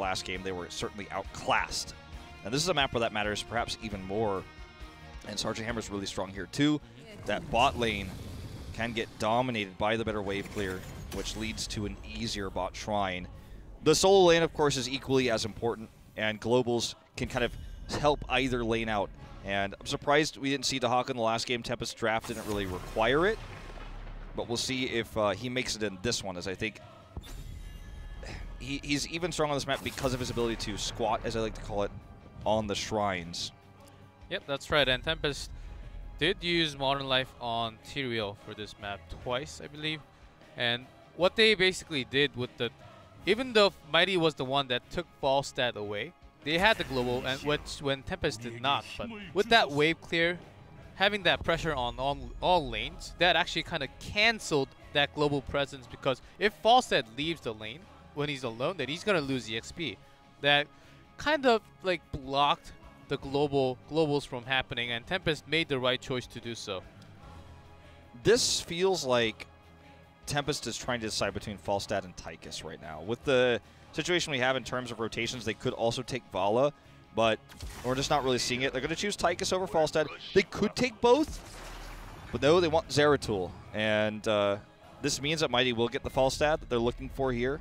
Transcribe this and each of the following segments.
last game, they were certainly outclassed. And this is a map where that matters perhaps even more. And Sergeant Hammer's really strong here too. That bot lane can get dominated by the better wave clear, which leads to an easier bot shrine. The solo lane, of course, is equally as important, and globals can kind of help either lane out. And I'm surprised we didn't see Dahaka in the last game. Tempest draft didn't really require it, but we'll see if he makes it in this one, as I think he's even strong on this map because of his ability to squat, as I like to call it, on the shrines. Yep, that's right. And Tempest did use Modern Life on Tyrael for this map twice, I believe. And what they basically did with the, even though Mighty was the one that took Falstad away, they had the global, and when Tempest did not. But with that wave clear, having that pressure on all lanes, that actually kind of canceled that global presence, because if Falstad leaves the lane when he's alone, then he's going to lose the XP. That kind of like blocked the globals from happening, and Tempest made the right choice to do so. This feels like Tempest is trying to decide between Falstad and Tychus right now. With the situation we have in terms of rotations, they could also take Vala, but we're just not really seeing it. They're going to choose Tychus over Falstad. They could take both, but no, they want Zeratul. And this means that Mighty will get the Falstad that they're looking for here,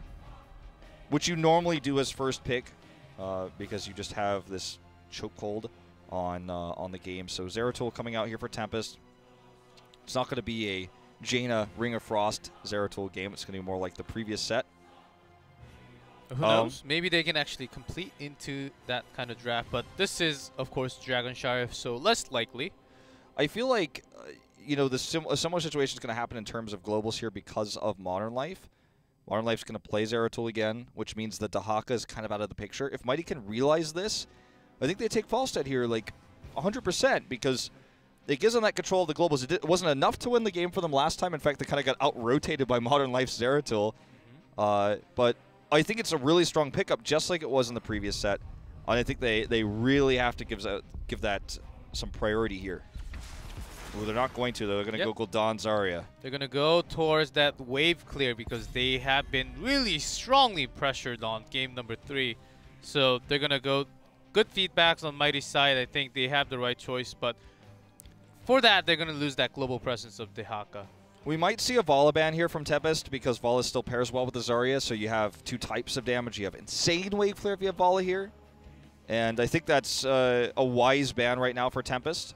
which you normally do as first pick because you just have this chokehold on the game. So Zeratul coming out here for Tempest. It's not going to be a Jaina Ring of Frost Zeratul game. It's going to be more like the previous set. Who knows? Maybe they can actually complete into that kind of draft, but this is, of course, Dragonshire, so less likely. I feel like, you know, a similar situation is going to happen in terms of globals here because of Modern Life. Modern Life's going to play Zeratul again, which means that Dahaka is kind of out of the picture. If Mighty can realize this, I think they take Falstad here like 100%, because it gives them that control of the globals. It wasn't enough to win the game for them last time. In fact, they kind of got out-rotated by Modern Life's Zeratul. But I think it's a really strong pickup, just like it was in the previous set. And I think they really have to give that some priority here. Well, they're not going to, though. They're going to go Gul'dan Zarya. They're going to go towards that wave clear because they have been really strongly pressured on game number 3. So they're going to go good feedbacks on Mighty's side. I think they have the right choice, but for that, they're going to lose that global presence of Dahaka. We might see a Vala ban here from Tempest because Vala still pairs well with the Zarya, so you have 2 types of damage. You have insane wave clear if you have Vala here, and I think that's a wise ban right now for Tempest.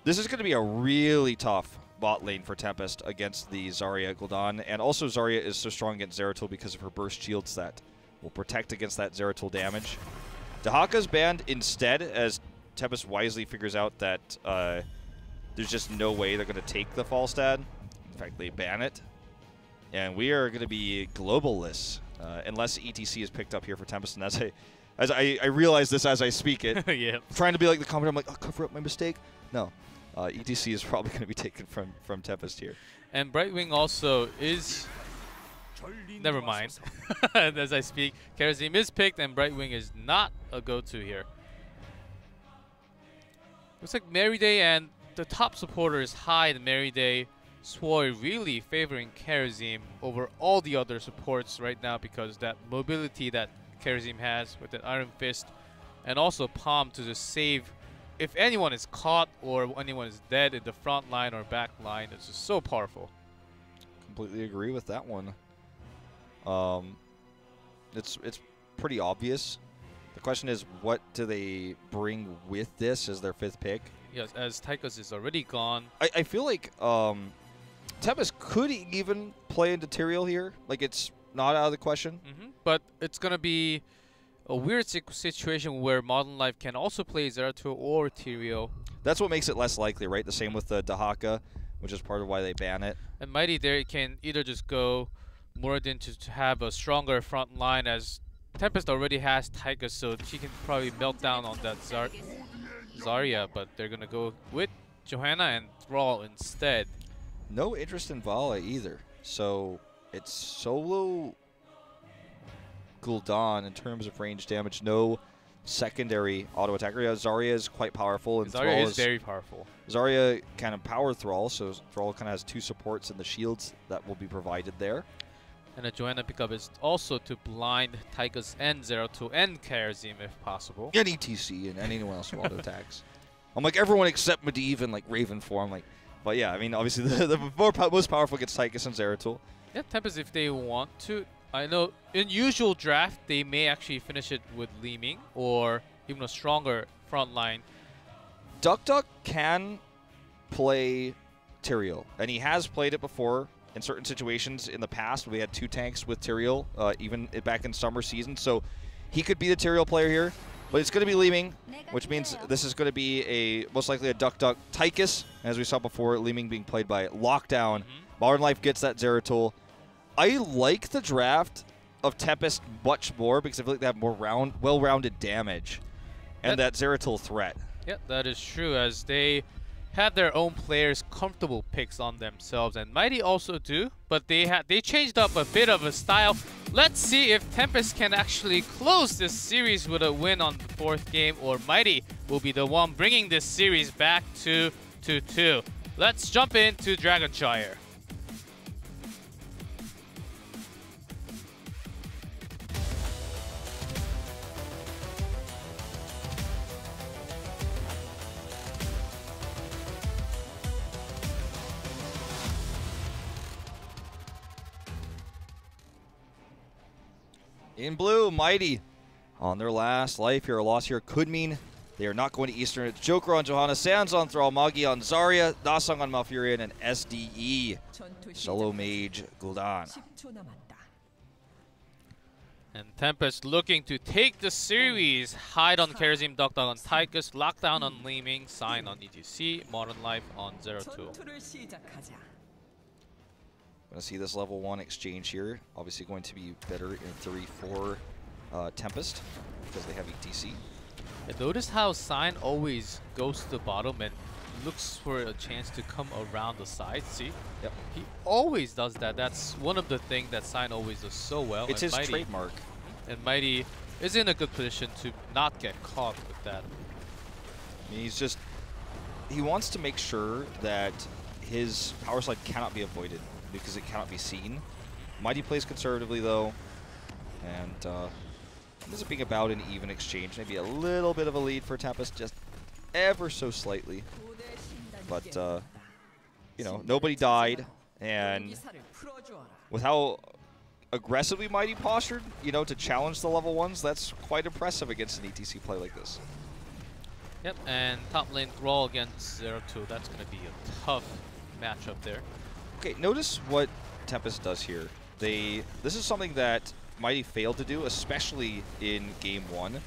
This is going to be a really tough bot lane for Tempest against the Zarya Gul'dan, and also Zarya is so strong against Zeratul because of her burst shields that will protect against that Zeratul damage. Dahaka's banned instead, as Tempest wisely figures out that there's just no way they're going to take the Falstad. In fact, they ban it. And we are going to be global-less, unless ETC is picked up here for Tempest. And as I realize this as I speak it, yeah. Trying to be like the commenter, I'm like, oh, cover up my mistake. No, ETC is probably going to be taken from Tempest here. And Brightwing also is... Never mind. As I speak, Karazim is picked and Brightwing is not a go-to here. Looks like Merryday and the top supporter is high. The Merryday Sword really favoring Karazim over all the other supports right now because that mobility that Karazim has with the Iron Fist, and also Palm to just save if anyone is caught or anyone is dead in the front line or back line. It's just so powerful. Completely agree with that one. It's pretty obvious. The question is, what do they bring with this as their 5th pick? Yes, as Tychus is already gone. I feel like Tempest could even play into Tyrael here. Like, it's not out of the question. But it's going to be a weird situation where Modern Life can also play Zeratul or Tyrael. That's what makes it less likely, right? The same with the Dahaka, which is part of why they ban it. And Mighty there can either just go Muradin to have a stronger front line, as Tempest already has Tychus, so she can probably melt down on that Zarya, but they're going to go with Johanna and Thrall instead. No interest in Vala either. So it's solo Gul'dan in terms of range damage. No secondary auto attacker. Yeah, Zarya is quite powerful. And Zarya is very powerful. Zarya can empower Thrall, so Thrall kind of has 2 supports and the shields that will be provided there. And a Joanna pickup is also to blind Tychus and 0-2 and Karazim if possible. And ETC and anyone else who auto attacks. I'm like everyone except Medivh and like Raven form. Like, but yeah, I mean obviously the most powerful gets Tychus and Zeratul. Yeah, Tempest if they want to. I know in usual draft they may actually finish it with Li Ming or even a stronger front line. Duck can play Tyrael, and he has played it before in certain situations in the past. We had 2 tanks with Tyrael, even back in summer season, so he could be the Tyrael player here. But it's going to be Li Ming, which means this is going to be most likely a Duck Tychus, as we saw before, Li Ming being played by Lockdown. Modern Life gets that Zeratul. I like the draft of Tempest much more because I feel like they have more well-rounded damage and that Zeratul threat. Yeah, that is true, as they had their own players' comfortable picks on themselves, and Mighty also do, but they changed up a bit of a style. Let's see if Tempest can actually close this series with a win on the 4th game, or Mighty will be the one bringing this series back to 2-2. Let's jump into Dragonshire. In blue, Mighty on their last life here. A loss here could mean they are not going to Eastern. It's Joker on Johanna, Sands on Thrall, Magi on Zarya, Dasang on Malfurion, and SDE. Solo Mage Gul'dan. And Tempest looking to take the series. Hide on Karazim, Duck on Tychus, Lockdown on Li Ming, Sign on ETC, Modern Life on 0-2. Going to see this level 1 exchange here. Obviously going to be better in 3-4 Tempest because they have ETC. And notice how Sign always goes to the bottom and looks for a chance to come around the side. See? Yep. He always does that. That's one of the things that Sign always does so well. It's and his Mighty, trademark. And Mighty is in a good position to not get caught with that. I mean, he wants to make sure that his power slide cannot be avoided because it cannot be seen. Mighty plays conservatively though, and this is being about an even exchange. Maybe a little bit of a lead for Tempest, just ever so slightly. But you know, nobody died, and with how aggressively Mighty postured, you know, to challenge the level 1s, that's quite impressive against an ETC play like this. Yep, and top lane Thrall against 0-2. That's going to be a tough matchup there. Okay, notice what Tempest does here. This is something that Mighty failed to do, especially in Game 1,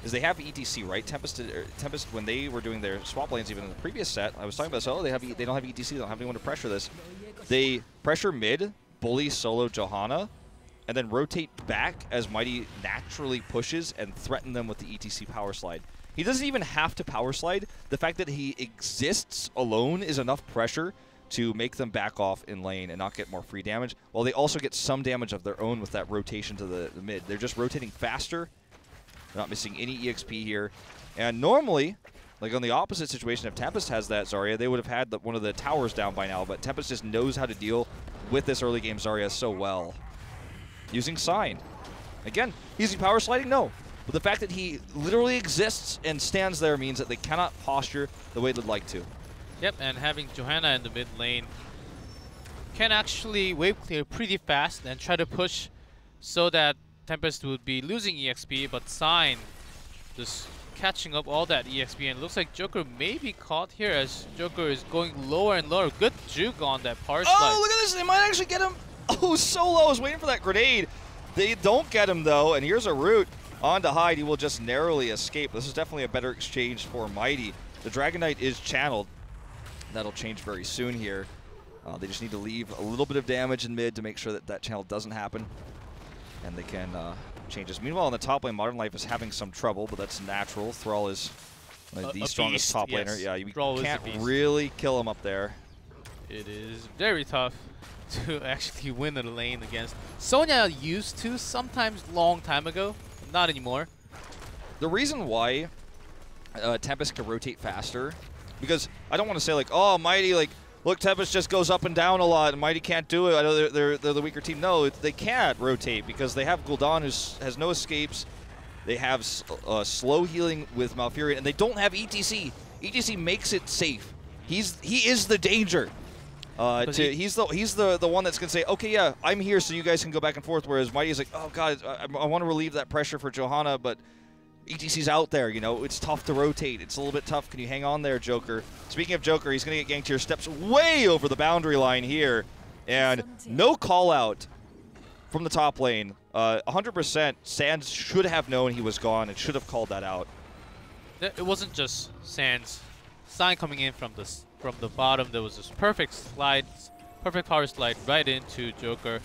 is they have ETC, right? Tempest, when they were doing their swap lanes even in the previous set, I was talking about this, oh, they don't have ETC, they don't have anyone to pressure this. They pressure mid, bully solo Johanna, and then rotate back as Mighty naturally pushes and threaten them with the ETC power slide. He doesn't even have to power slide. The fact that he exists alone is enough pressure to make them back off in lane and not get more free damage, while they also get some damage of their own with that rotation to the mid. They're just rotating faster. They're not missing any EXP here. And normally, like on the opposite situation, if Tempest has that Zarya, they would have had one of the towers down by now, but Tempest just knows how to deal with this early game Zarya so well. Using Sign. Again, easy power sliding? No. But the fact that he literally exists and stands there means that they cannot posture the way they'd like to. Yep, and having Johanna in the mid lane can actually wave clear pretty fast and try to push so that Tempest would be losing EXP, but Sign just catching up all that EXP, and it looks like Joker may be caught here as Joker is going lower and lower. Good juke on that power slide. Oh, look at this! They might actually get him. Oh, Solo was waiting for that grenade. They don't get him though, and here's a route on to Hide. He will just narrowly escape. This is definitely a better exchange for Mighty. The Dragon Knight is channeled. That'll change very soon here. They just need to leave a little bit of damage in mid to make sure that that channel doesn't happen, and they can change this. Meanwhile, in the top lane, Modern Life is having some trouble, but that's natural. Thrall is the strongest beast, top yes. laner. Yeah, you Thrall can't is a beast. really kill him up there. It is very tough to actually win a lane against. Sonya used to sometimes long time ago, not anymore. The reason why Tempest can rotate faster, because I don't want to say like, oh, Mighty, like look, Tempest just goes up and down a lot, and Mighty can't do it. I know they're the weaker team. No, they can't rotate because they have Gul'dan, who has no escapes. They have slow healing with Malfurion, and they don't have ETC. ETC makes it safe. He is the danger. He's the one that's gonna say, okay, yeah, I'm here, so you guys can go back and forth. Whereas Mighty is like, oh god, I want to relieve that pressure for Johanna, but ETC's out there. You know, it's tough to rotate. It's a little bit tough. Can you hang on there, Joker? Speaking of Joker, he's gonna get ganked here. Steps way over the boundary line here, and no call out from the top lane. 100%. Sands should have known he was gone and should have called that out. It wasn't just Sands. Sign coming in from the bottom. There was this perfect slide, perfect power slide right into Joker.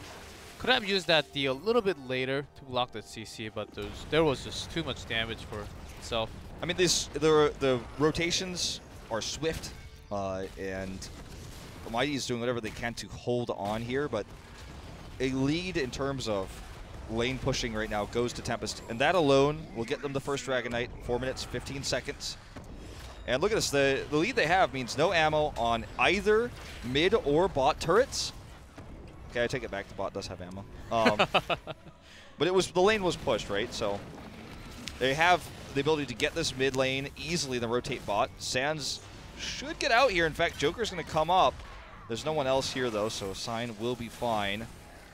Could have used that D a little bit later to block that CC, but there was just too much damage for itself. I mean, the rotations are swift, and Mighty is doing whatever they can to hold on here, but a lead in terms of lane pushing right now goes to Tempest, and that alone will get them the first Dragon Knight, 4 minutes, 15 seconds. And look at this, the lead they have means no ammo on either mid or bot turrets. Okay, I take it back, the bot does have ammo. But the lane was pushed, right? So they have the ability to get this mid lane easily, then rotate bot. Sands should get out here. In fact, Joker's gonna come up. There's no one else here though, so Sign will be fine.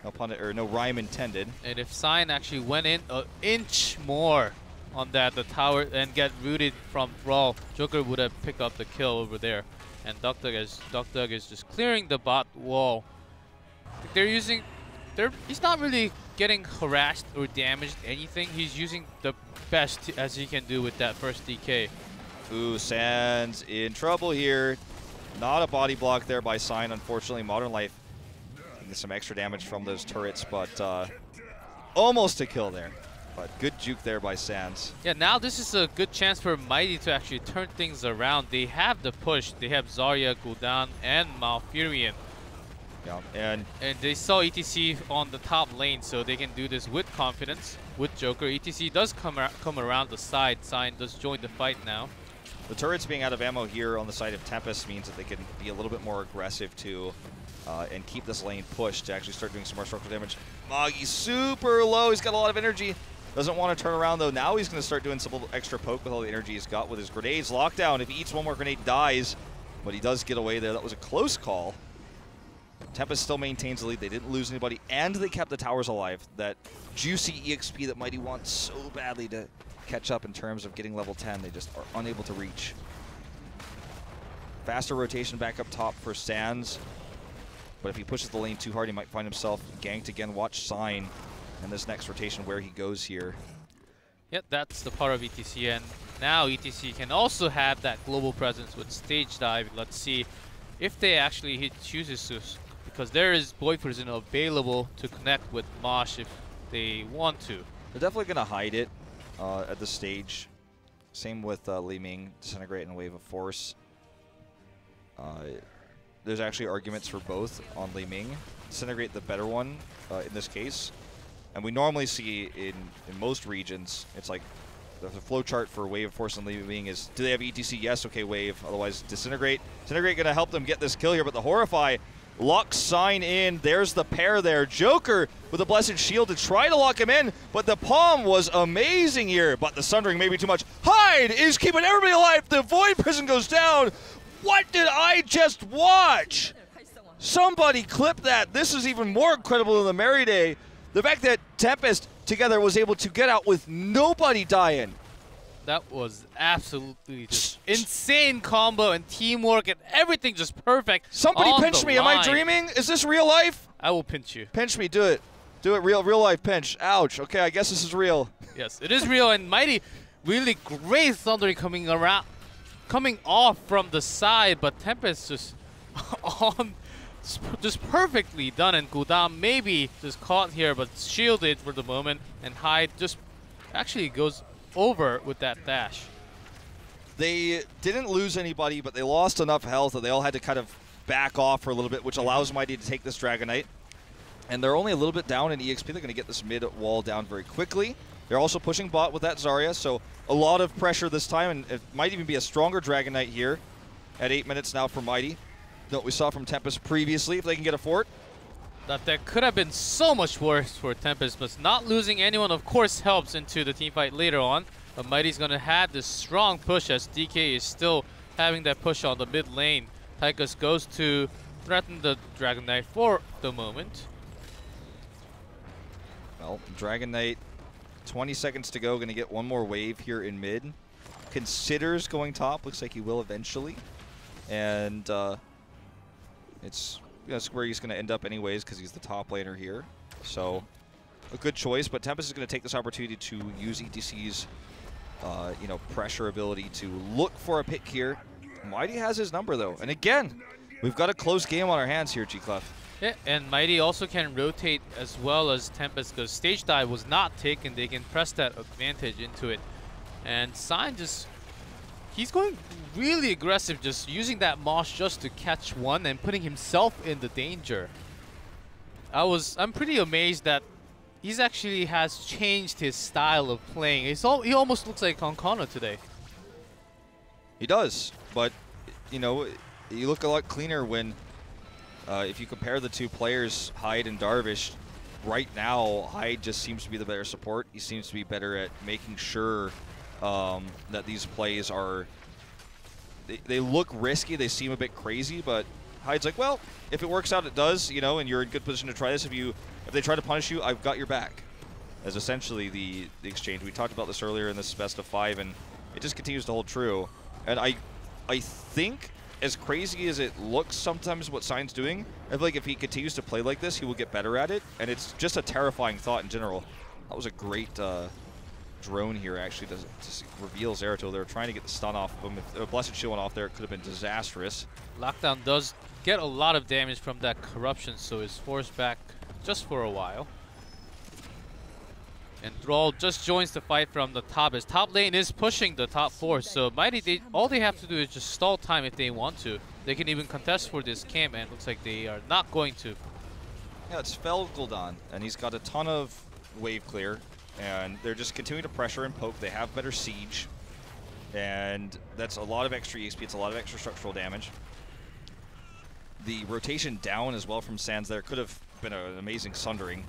No pun or no rhyme intended. And if Sign actually went in an inch more on the tower and get rooted from Brawl, Joker would have picked up the kill over there. And Duck Dug is just clearing the bot wall. He's not really getting harassed or damaged anything. He's using the best as he can do with that first DK. Ooh, Sands in trouble here. Not a body block there by Sign, unfortunately. Modern Life getting some extra damage from those turrets, but almost a kill there. But good juke there by Sands. Yeah, now this is a good chance for Mighty to actually turn things around. They have the push. They have Zarya, Gul'dan, and Malfurion. Yeah, and they saw ETC on the top lane, so they can do this with confidence. With Joker, ETC does come around the side. Sign does join the fight now. The turrets being out of ammo here on the side of Tempest means that they can be a little bit more aggressive too, and keep this lane pushed to actually start doing some more structural damage. Moggy's super low. He's got a lot of energy. Doesn't want to turn around though. Now he's going to start doing some little extra poke with all the energy he's got with his grenades. Lockdown. If he eats one more grenade, dies. But he does get away there. That was a close call. Tempest still maintains the lead. They didn't lose anybody, and they kept the towers alive. That juicy EXP that Mighty wants so badly to catch up in terms of getting level 10. They just are unable to reach. Faster rotation back up top for Sands. But if he pushes the lane too hard, he might find himself ganked again. Watch Sign in this next rotation where he goes here. Yep, that's the part of ETC, and now ETC can also have that global presence with stage dive. Let's see if they actually chooses to, because there is Boy Prison available to connect with Mosh if they want to. They're definitely going to hide it at the stage. Same with Li Ming, Disintegrate and Wave of Force. There's actually arguments for both on Li Ming. Disintegrate the better one in this case. And we normally see in most regions, it's like the flow chart for Wave of Force and Li Ming is, do they have ETC? Yes, okay, Wave. Otherwise, Disintegrate. Disintegrate going to help them get this kill here, but the Horrify locks Sign in. There's the pair there. Joker with a Blessed Shield to try to lock him in, but the Palm was amazing here, but the Sundering may be too much. Hyde is keeping everybody alive. The Void Prison goes down. What did I just watch? Somebody clip that. This is even more incredible than the Merry Day. The fact that Tempest together was able to get out with nobody dying. That was absolutely just insane combo and teamwork and everything just perfect. Somebody pinch me. Am I dreaming? Is this real life? I will pinch you. Pinch me. Do it. Do it. Real life pinch. Ouch. Okay, I guess this is real. Yes, it is real, and Mighty really great thundering coming off from the side, but Tempest just on. Just perfectly done, and Gul'dan maybe just caught here, but shielded for the moment, and Hyde just actually goes over with that dash. They didn't lose anybody, but they lost enough health that they all had to kind of back off for a little bit, which allows Mighty to take this Dragon Knight. And they're only a little bit down in EXP. They're going to get this mid wall down very quickly. They're also pushing bot with that Zarya, so a lot of pressure this time, and it might even be a stronger Dragon Knight here at 8 minutes now for Mighty. that we saw from Tempest previously, if they can get a fort. That could have been so much worse for Tempest, but not losing anyone, of course, helps into the team fight later on. But Mighty's going to have this strong push as DK is still having that push on the mid lane. Tychus goes to threaten the Dragon Knight for the moment. Well, Dragon Knight, 20 seconds to go, going to get one more wave here in mid. Considers going top, looks like he will eventually. And that's where he's going to end up anyways because he's the top laner here. So a good choice, but Tempest is going to take this opportunity to use ETC's pressure ability to look for a pick here. Mighty has his number though, and again, we've got a close game on our hands here, G-Clef. Yeah, and Mighty also can rotate as well as Tempest because stage dive was not taken. They can press that advantage into it. And Sign he's going really aggressive, just using that Mosh just to catch one and putting himself in the danger. I'm pretty amazed that he's actually has changed his style of playing. He almost looks like Konkona today. He does, but you look a lot cleaner when if you compare the two players, Hyde and Darvish. Right now, Hyde just seems to be the better support. He seems to be better at making sure that these plays are, they look risky, they seem a bit crazy, but Hyde's like, well, if it works out, it does, and you're in good position to try this. If they try to punish you, I've got your back. As essentially the exchange. We talked about this earlier in this best of 5, and it just continues to hold true. And I think, as crazy as it looks sometimes what Sign's doing, I feel like if he continues to play like this, he will get better at it, and it's just a terrifying thought in general. That was a great drone here, actually, to reveal Zeratul. They were trying to get the stun off of him. If a Blessed Shield went off there, it could have been disastrous. Lockdown does get a lot of damage from that corruption, so is forced back just for a while. And Thrall just joins the fight from the top. As top lane is pushing the top 4, so Mighty, all they have to do is just stall time if they want to. They can even contest for this camp, and it looks like they are not going to. Yeah, it's Fel Gul'dan, and he's got a ton of wave clear, and they're just continuing to pressure and poke. They have better siege, and that's a lot of extra EXP. It's a lot of extra structural damage. The rotation down as well from Sands there could have been an amazing sundering.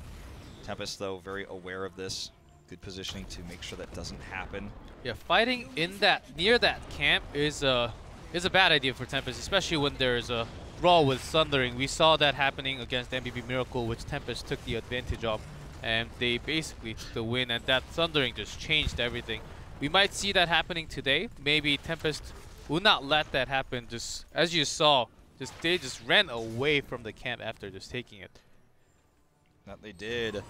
Tempest, though, very aware of this. Good positioning to make sure that doesn't happen. Yeah, fighting in near that camp is a bad idea for Tempest, especially when there's a brawl with Sundering. We saw that happening against MVP Miracle, which Tempest took the advantage of, and they basically took the win, and that Sundering just changed everything. We might see that happening today. Maybe Tempest will not let that happen. Just as you saw, they just ran away from the camp after just taking it. That they did.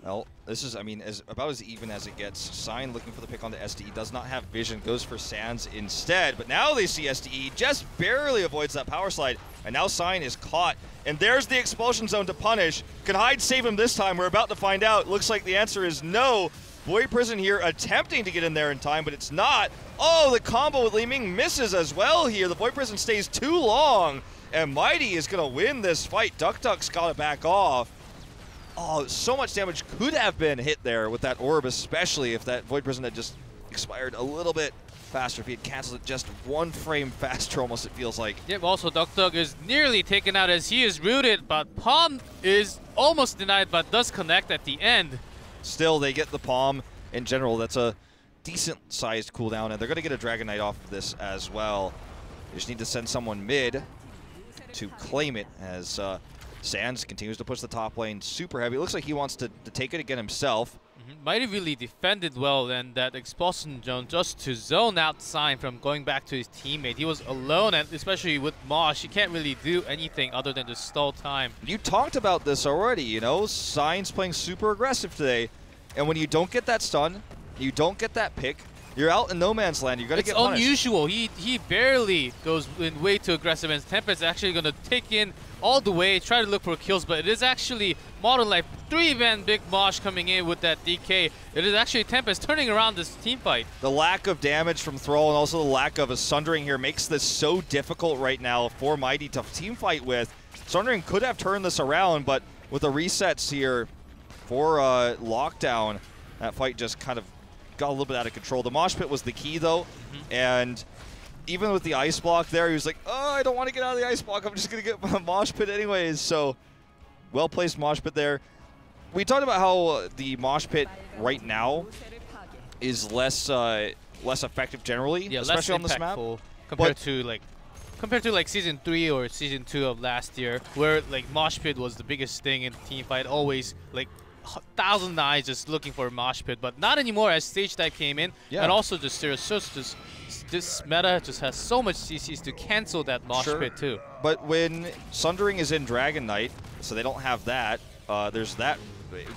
Well, this is, about as even as it gets. Sign looking for the pick on the SDE, does not have vision, goes for Sands instead. But now they see SDE, just barely avoids that power slide. And now Sign is caught. And there's the expulsion zone to punish. Can Hyde save him this time? We're about to find out. Looks like the answer is no. Void Prison here attempting to get in there in time, but it's not. Oh, the combo with Li Ming misses as well here. The Void Prison stays too long. And Mighty is going to win this fight. Duck's got to back off. Oh, so much damage could have been hit there with that orb, especially if that Void Prison had just expired a little bit faster. If he had canceled it just 1 frame faster, almost, it feels like. Yep, also Duck is nearly taken out as he is rooted, but Palm is almost denied, but does connect at the end. Still, they get the Palm. In general, that's a decent-sized cooldown, and they're going to get a Dragon Knight off of this as well. They just need to send someone mid to claim it as Sands continues to push the top lane super heavy. It looks like he wants to take it again himself. Mighty really defended well, and that expulsion zone just to zone out Sign from going back to his teammate. He was alone, and especially with Mosh, he can't really do anything other than just stall time. You talked about this already, Sign's playing super aggressive today, and when you don't get that stun, you don't get that pick, you're out in no man's land. You're going to get punished. It's unusual. He barely goes in way too aggressive, and Tempest is actually going to take in all the way, try to look for kills, but it is actually Modern Life 3-man Big Mosh coming in with that DK. It is actually Tempest turning around this team fight. The lack of damage from Thrall and also the lack of a Sundering here makes this so difficult right now for Mighty to team fight with. Sundering could have turned this around, but with the resets here for Lockdown, that fight just kind of got a little bit out of control. The mosh pit was the key, though, and even with the ice block there, he was like, oh, I don't want to get out of the ice block. I'm just going to get my mosh pit anyways. So, well-placed mosh pit there. We talked about how the mosh pit right now is less effective generally, yeah, especially less on this map. Compared to like season 3 or season 2 of last year, where like mosh pit was the biggest thing in team fight, always like 1,000 eyes just looking for a mosh pit, but not anymore as stage dive came in, and also just this meta just has so much CCs to cancel that mosh pit too. But when Sundering is in Dragon Knight, so they don't have that, there's that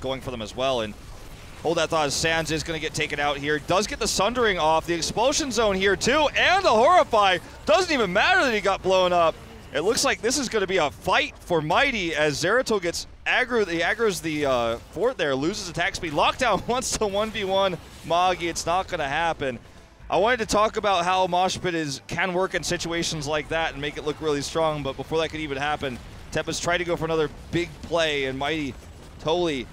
going for them as well. And hold that thought, as Sands is going to get taken out here. Does get the Sundering off, the expulsion zone here too, and the Horrify. Doesn't even matter that he got blown up. It looks like this is going to be a fight for Mighty as Zeratul gets aggro. He aggroes the fort there, loses attack speed. Lockdown wants to 1v1 Magi. It's not going to happen. I wanted to talk about how Mosh Pit can work in situations like that and make it look really strong, but before that could even happen, Tempest tried to go for another big play, and Mighty totally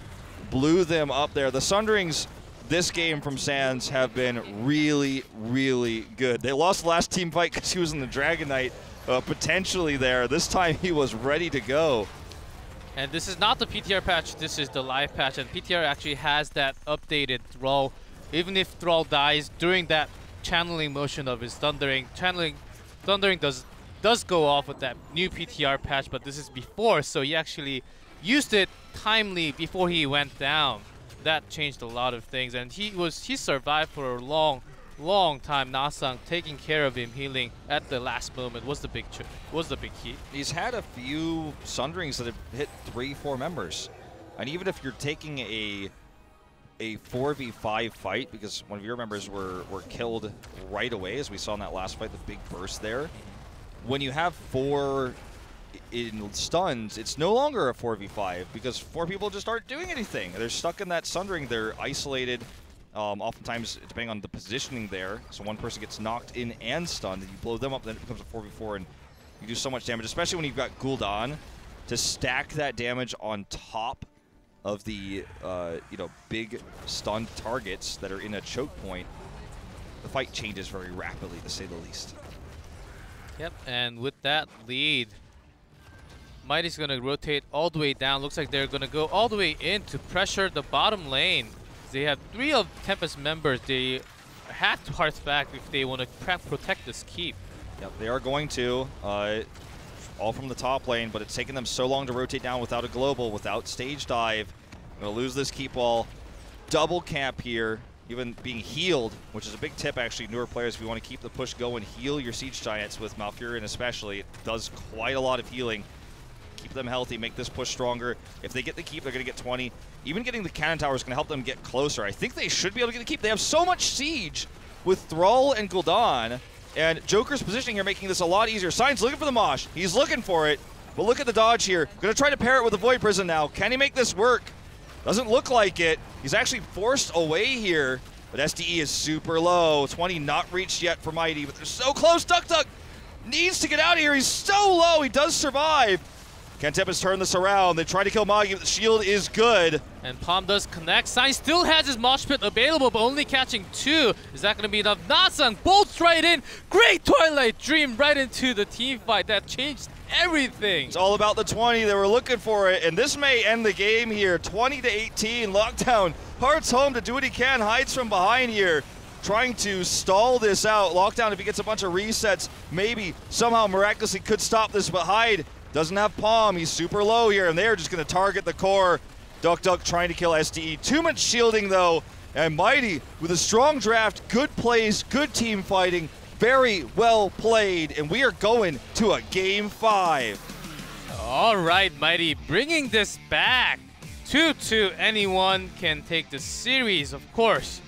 blew them up there. The Sunderings this game from Sands have been really, really good. They lost the last team fight because he was in the Dragon Knight potentially there. This time he was ready to go. And this is not the PTR patch, this is the live patch, and PTR actually has that updated Thrall. Even if Thrall dies during that channeling motion of his Thundering, Thundering does go off with that new PTR patch, but this is before, so he actually used it timely before he went down. That changed a lot of things, and he survived for a long time. Nasang taking care of him, healing at the last moment was the big key. He's had a few Sunderings that have hit 3-4 members, and even if you're taking a 4v5 fight, because one of your members were killed right away, as we saw in that last fight, the big burst there. When you have 4 in stuns, it's no longer a 4v5 because 4 people just aren't doing anything. They're stuck in that Sundering. They're isolated, oftentimes depending on the positioning there. So one person gets knocked in and stunned, and you blow them up, then it becomes a 4v4, and you do so much damage, especially when you've got Gul'dan to stack that damage on top of the big stunned targets that are in a choke point. The fight changes very rapidly, to say the least. Yep, and with that lead, Mighty's going to rotate all the way down. Looks like they're going to go all the way in to pressure the bottom lane. They have 3 of Tempest members. They have to hearth back if they want to protect this keep. Yep, they are going to. All from the top lane, but it's taken them so long to rotate down without a global, without stage dive. Going to lose this keep wall. Double camp here, even being healed, which is a big tip actually, newer players, if you want to keep the push going, heal your Siege Giants with Malfurion especially. It does quite a lot of healing. Keep them healthy, make this push stronger. If they get the keep, they're going to get 20. Even getting the cannon tower is going to help them get closer. I think they should be able to get the keep. They have so much siege with Thrall and Gul'dan, and Joker's positioning here making this a lot easier. Sign's looking for the mosh. He's looking for it, but look at the dodge here. Going to try to pair it with the Void Prison now. Can he make this work? Doesn't look like it. He's actually forced away here, but SDE is super low. 20 not reached yet for Mighty, but they're so close. Duck needs to get out of here. He's so low. He does survive. Can Tempest turn this around? They try to kill Magi, but the shield is good. And Palm does connect. Sign still has his mosh pit available, but only catching 2. Is that going to be enough? Nasang bolts right in. Great Twilight Dream right into the team fight. That changed everything. It's all about the 20. They were looking for it, and this may end the game here. 20-18. Lockdown hearts home to do what he can. Hides from behind here, trying to stall this out. Lockdown, if he gets a bunch of resets, maybe somehow miraculously could stop this, but Hyde doesn't have Palm. He's super low here, and they're just going to target the core. Duck trying to kill SDE. Too much shielding, though. And Mighty, with a strong draft, good plays, good team fighting, very well played. And we are going to a Game 5. All right, Mighty, bringing this back. 2-2. Anyone can take the series, of course.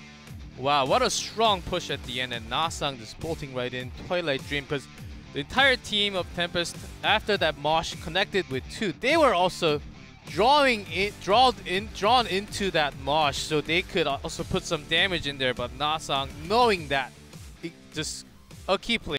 Wow, what a strong push at the end. And Nasang just bolting right in. Twilight Dream, because the entire team of Tempest, after that mosh connected with 2, they were also drawn into that mosh, so they could also put some damage in there. But Nasang, knowing that, just a key play.